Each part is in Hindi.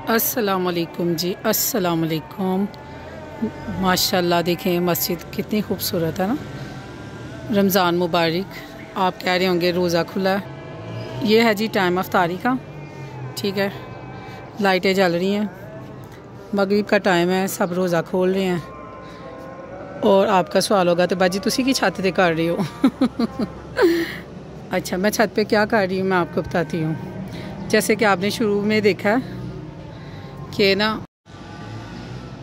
अस्सलामुअलैकुम जी, अस्सलामुअलैकुम। माशाल्लाह देखें मस्जिद कितनी खूबसूरत है ना। रमज़ान मुबारक। आप कह रहे होंगे रोज़ा खुला है। ये है जी टाइम अफ्तारी का, ठीक है। लाइटें जल रही हैं, मगरिब का टाइम है, सब रोज़ा खोल रहे हैं। और आपका सवाल होगा तो बाजी तुसी की छत पे कर रही हो अच्छा, मैं छत पे क्या कर रही हूँ मैं आपको बताती हूँ। जैसे कि आपने शुरू में देखा है कि ना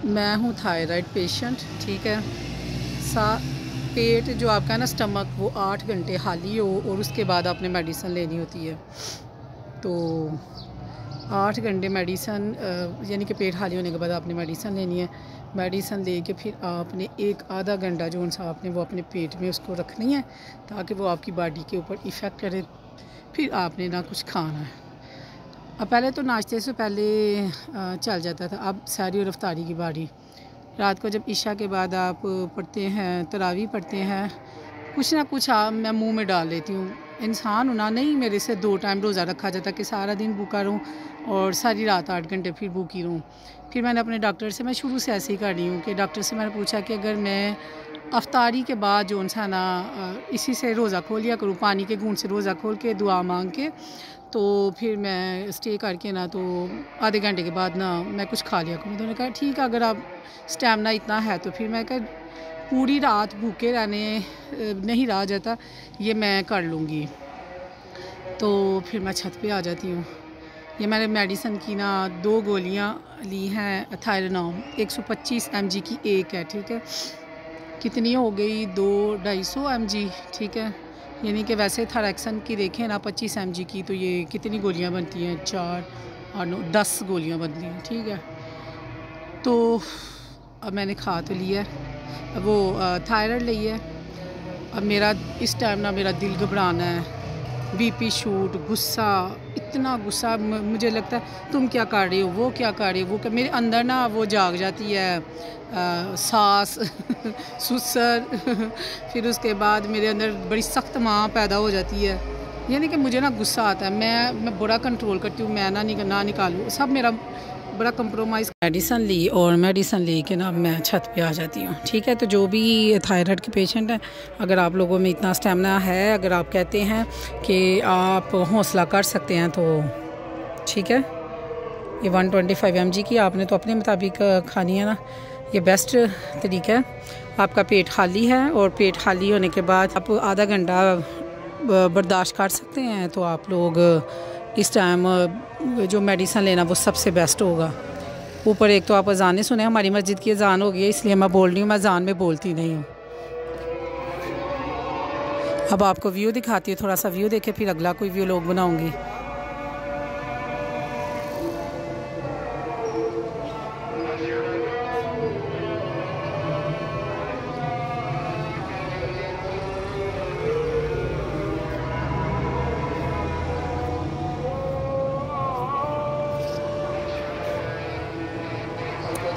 मैं हूँ थायराइड पेशेंट, ठीक है। पेट जो आपका ना स्टमक वो 8 घंटे खाली हो और उसके बाद आपने मेडिसिन लेनी होती है। तो 8 घंटे मेडिसिन यानी कि पेट खाली होने के बाद आपने मेडिसिन लेनी है। मेडिसिन लेके फिर आपने एक आधा घंटा जो सा आपने वो अपने पेट में उसको रखनी है ताकि वो आपकी बॉडी के ऊपर इफ़ेक्ट करे। फिर आपने ना कुछ खाना है। अब पहले तो नाश्ते से पहले चल जाता था, अब सहरी और इफ्तारी की बारी। रात को जब इशा के बाद आप पढ़ते हैं, तरावी पढ़ते हैं, कुछ ना कुछ मैं मुंह में डाल लेती हूँ। इंसान होना नहीं, मेरे से 2 टाइम रोज़ा रखा जाता कि सारा दिन भूखा रहूँ और सारी रात 8 घंटे फिर भूखी रहूँ। फिर मैंने अपने डॉक्टर से, मैं शुरू से ऐसे ही कर रही हूँ कि डॉक्टर से मैंने पूछा कि अगर मैं अफ्तारी के बाद जो सा ना इसी से रोज़ा खोल लिया करूँ, पानी के घूंट से रोज़ा खोल के दुआ मांग के, तो फिर मैं स्टे करके ना तो आधे घंटे के बाद ना मैं कुछ खा लिया करूँ। तो उन्होंने कहा ठीक है, अगर आप स्टैमिना इतना है तो फिर मैं कहा पूरी रात भूखे रहने नहीं रहा जाता, ये मैं कर लूँगी। तो फिर मैं छत पे आ जाती हूँ। ये मैंने मेडिसिन की ना 2 गोलियाँ ली हैं थायरोनॉम, 125 mg की एक है, ठीक है। कितनी हो गई 200-250 mg, ठीक है। यानी कि वैसे थायरक्सन की देखें ना 25 mg की, तो ये कितनी गोलियाँ बनती हैं, 4 और 9 10 गोलियाँ बनती हैं, ठीक है। तो अब मैंने खा तो लिया है, वो थायराइड ली है। अब मेरा इस टाइम ना मेरा दिल घबराना है, बीपी शूट, गुस्सा, इतना गुस्सा मुझे लगता है तुम क्या कर रही हो, वो क्या कर रही हो, वो मेरे अंदर ना वो जाग जाती है सास सुसर फिर उसके बाद मेरे अंदर बड़ी सख्त माँ पैदा हो जाती है। यानी कि मुझे ना गुस्सा आता है, मैं बड़ा कंट्रोल करती हूँ, मैं ना निकालूँ, सब मेरा बड़ा कंप्रोमाइज़। मेडिसिन ली और मेडिसिन ले के ना मैं छत पे आ जाती हूँ, ठीक है। तो जो भी थायराइड के पेशेंट हैं, अगर आप लोगों में इतना स्टेमिना है, अगर आप कहते हैं कि आप हौसला कर सकते हैं तो ठीक है। ये 125 mg की आपने तो अपने मुताबिक खानी है ना, ये बेस्ट तरीका है। आपका पेट खाली है और पेट खाली होने के बाद आप आधा घंटा बर्दाश्त कर सकते हैं, तो आप लोग इस टाइम जो मेडिसिन लेना वो सबसे बेस्ट होगा। ऊपर एक तो आप अजानें सुने, हमारी मस्जिद की अजान हो गई है इसलिए मैं बोल रही हूँ, मैं अजान में बोलती नहीं हूँ। अब आपको व्यू दिखाती हूँ, थोड़ा सा व्यू देखे फिर अगला कोई व्यू लोग बनाऊँगी।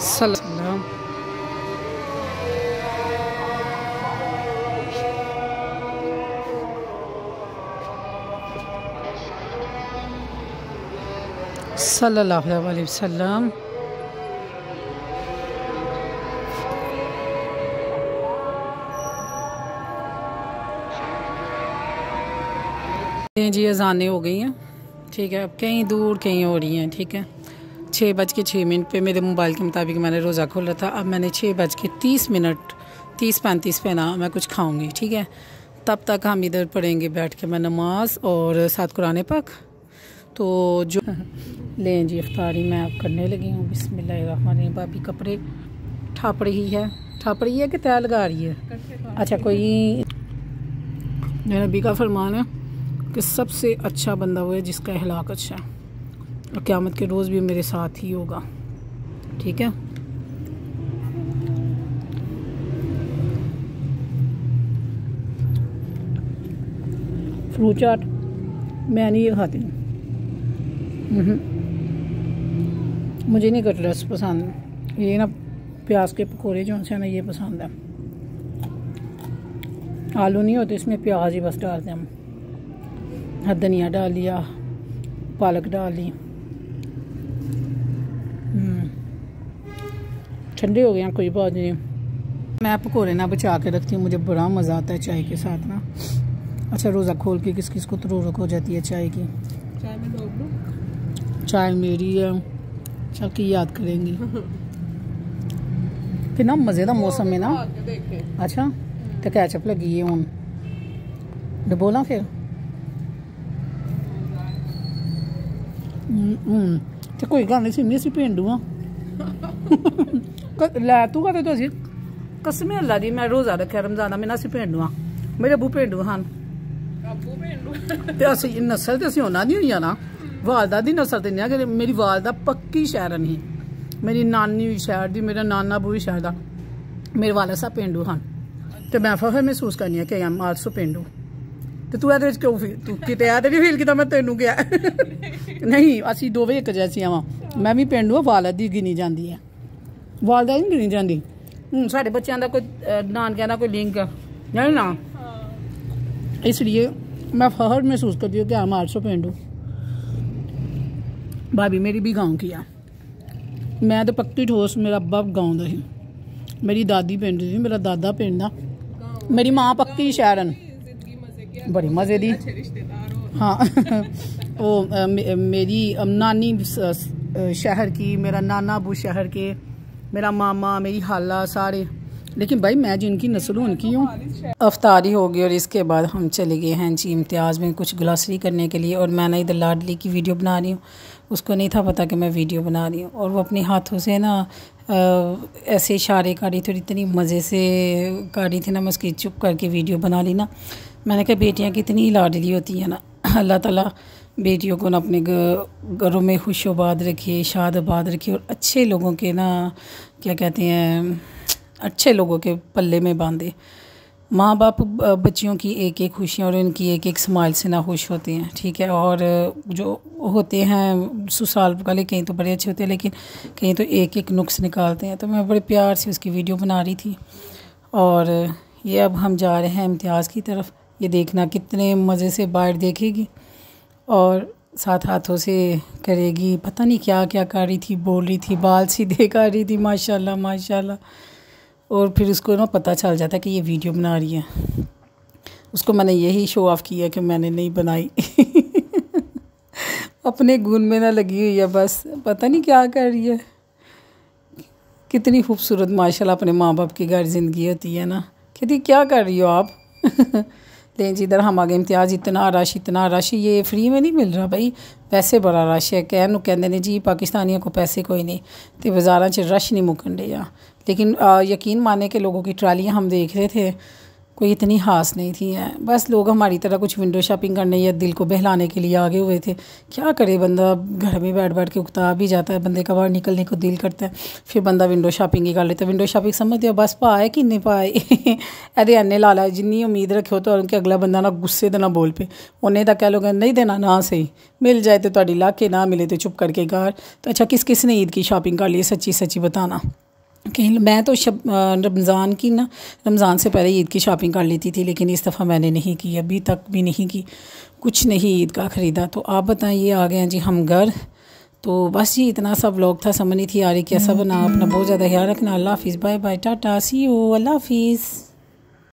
सलाम। सल्लल्लाहु अलैहि वसल्लम। जी अजानें हो गई हैं, ठीक है। अब कहीं दूर कहीं हो रही हैं, ठीक है। 6:06 पे मेरे मोबाइल के मुताबिक मैंने रोज़ा खोला था। अब मैंने 6:30 30-35 पे ना मैं कुछ खाऊंगी, ठीक है। तब तक हम इधर पढ़ेंगे बैठ के मैं नमाज और साथ कुरान पाक। तो जो लें जी इफ्तारी मैं अब करने लगी हूँ। बिस्मिल्लाहिर्रहमानिर्रहीम। भाभी कपड़े ठाप रही है कि तय लगा रही है। अच्छा, कोई नबी का फरमान है कि सबसे अच्छा बंदा वो है जिसका अखलाक अच्छा है, और क़यामत के रोज़ भी मेरे साथ ही होगा, ठीक है। फ्रूट चाट मैं नहीं ये खाती हूँ, मुझे नहीं कटलेट्स पसंद। ये ना प्याज के पकोड़े जो हैं ना ये पसंद है। आलू नहीं होते इसमें, प्याज ही बस डालते हम, धनिया डाल लिया, पालक डाल ली, ठंडे हो गए हैं, कोई बात नहीं। मैं पकौड़े ना बचा के रखती हूँ, मुझे बड़ा मज़ा आता है चाय के साथ ना। अच्छा रोज़ा खोल के किस किस को ज़रूरत हो जाती है चाय की। चाय में डोब लूं? चाय मेरी है, चल की याद करेंगी कि ना मज़े का मौसम है ना। अच्छा तो कैचअप लगी है हूँ डबोला फिर तो कोई गल नहीं सिमनी असी पेंडू हाँ लै तू कहते तो असी कसम अल्लाह दी मैं रोज़ा रखा रमजान में ना असी पेंडू हाँ, मेरे अबू पेंडू हाँ तो असी नस्ल तो असी उन्होंने दी हुई ना, वालदा दी नस्ल तो नहीं। मेरी वालदा पक्की शहरन ही, मेरी नानी भी शहर दी, मेरा नाना बू भी शहर का, मेरे वाला सब पेंडू हाँ। तो मैं फखर महसूस करनी है कि आई एम आल्सो पेंडू। तो तू ये क्यों तू किते तो नहीं फील किया मैं तेनू क्या नहीं असी दोवें एक जैसियां वा, मैं भी पेंडू हाँ, वालद दी गिनी जाती है, वालदा नहीं गिनी जाती। साढ़े बच्चों का कोई नानकिया का कोई लिंक नहीं ना, इसलिए मैं फखर महसूस करती हूँ कि आई एम आल्सो पेंडू। भाभी मेरी भी गाँव की है, मैं तो पक्की ठोस, मेरा अब्बा गाँव का ही, मेरी दादी पिंड दी, मेरा दादा पिंड दा, मेरी माँ पक्की शहरन बड़ी मज़े दी। हाँ वो मेरी नानी शहर की, मेरा नाना अबू शहर के, मेरा मामा, मेरी खाला सारे, लेकिन भाई मैं जिनकी नस्ल हूँ उनकी हूँ। अफ्तारी हो गई और इसके बाद हम चले गए हैं जी इम्तियाज़ में कुछ ग्लासरी करने के लिए। और मैं ना इधर लाडली की वीडियो बना रही हूँ, उसको नहीं था पता कि मैं वीडियो बना रही हूँ। और वो अपने हाथों से ना ऐसे इशारे करी, थोड़ी इतनी मज़े से करी थी ना, मैं उसकी चुप करके वीडियो बना ली ना। मैंने कहा बेटियाँ कितनी लाडली होती हैं ना, अल्लाह ताला बेटियों को ना अपने घरों में खुशोबाद रखिए, शादाबाद रखिए, और अच्छे लोगों के ना क्या कहते हैं, अच्छे लोगों के पल्ले में बांधे। माँ बाप बच्चियों की एक एक खुशियाँ और उनकी एक एक स्माइल से ना खुश होते हैं, ठीक है। और जो होते हैं ससुराल वाले कहीं तो बड़े अच्छे होते हैं, लेकिन कहीं तो एक एक नुक्स निकालते हैं। तो मैं बड़े प्यार से उसकी वीडियो बना रही थी। और ये अब हम जा रहे हैं इम्तियाज़ की तरफ, ये देखना कितने मज़े से बाहर देखेगी और साथ हाथों से करेगी, पता नहीं क्या क्या कर रही थी, बोल रही थी, बाल सीधे कर रही थी, माशाल्लाह माशाल्लाह। और फिर उसको ना पता चल जाता है कि ये वीडियो बना रही है। उसको मैंने यही शो ऑफ़ किया कि मैंने नहीं बनाई अपने गुण में ना लगी हुई है, बस पता नहीं क्या कर रही है। कितनी खूबसूरत माशाल्लाह अपने माँ बाप की घर ज़िंदगी होती है ना। कहती क्या कर रही हो आप लेकिन जिधर हम आगे इम्तियाज़ इतना रश, ये फ्री में नहीं मिल रहा भाई, पैसे बड़ा रश है। कहते ने जी पाकिस्तानियों को पैसे कोई नहीं, तो बाज़ारां च रश नहीं मुकन डिया। लेकिन यकीन माने के लोगों की ट्रालियाँ हम देख रहे थे, कोई इतनी खास नहीं थी हैं। बस लोग हमारी तरह कुछ विंडो शॉपिंग करने या दिल को बहलाने के लिए आगे हुए थे। क्या करे बंदा, घर में बैठ बैठ के उकता भी जाता है, बंदे का बाहर निकलने को दिल करता है, फिर बंदा विंडो शॉपिंग ही कर लेता है। विंडो शॉपिंग समझते हो बस पाए कि नहीं पाए एदे अन्ने ला ला, जिन्नी उम्मीद रखो तो उनके अगला बंदा ना गुस्से तो ना बोल पे, उन्हें तो कह लोग नहीं देना ना सही, मिल जाए तो ਤੁਹਾਡੀ ला के, ना मिले तो चुप करके घर। तो अच्छा किस किस ने ईद की शॉपिंग कर ली, सच्ची सच्ची बताना। कहीं मैं तो रमज़ान की ना, रमज़ान से पहले ईद की शॉपिंग कर लेती थी, लेकिन इस दफ़ा मैंने नहीं की, अभी तक भी नहीं की, कुछ नहीं ईद का ख़रीदा। तो आप बताइए, आ गए हैं जी हम घर। तो बस जी इतना सा व्लॉग था, समझ नहीं थी आ रही कैसा बना। अपना बहुत ज़्यादा ख्याल रखना। अल्लाह हाफिज़, bye bye, tata, see you, अल्लाह हाफिज़।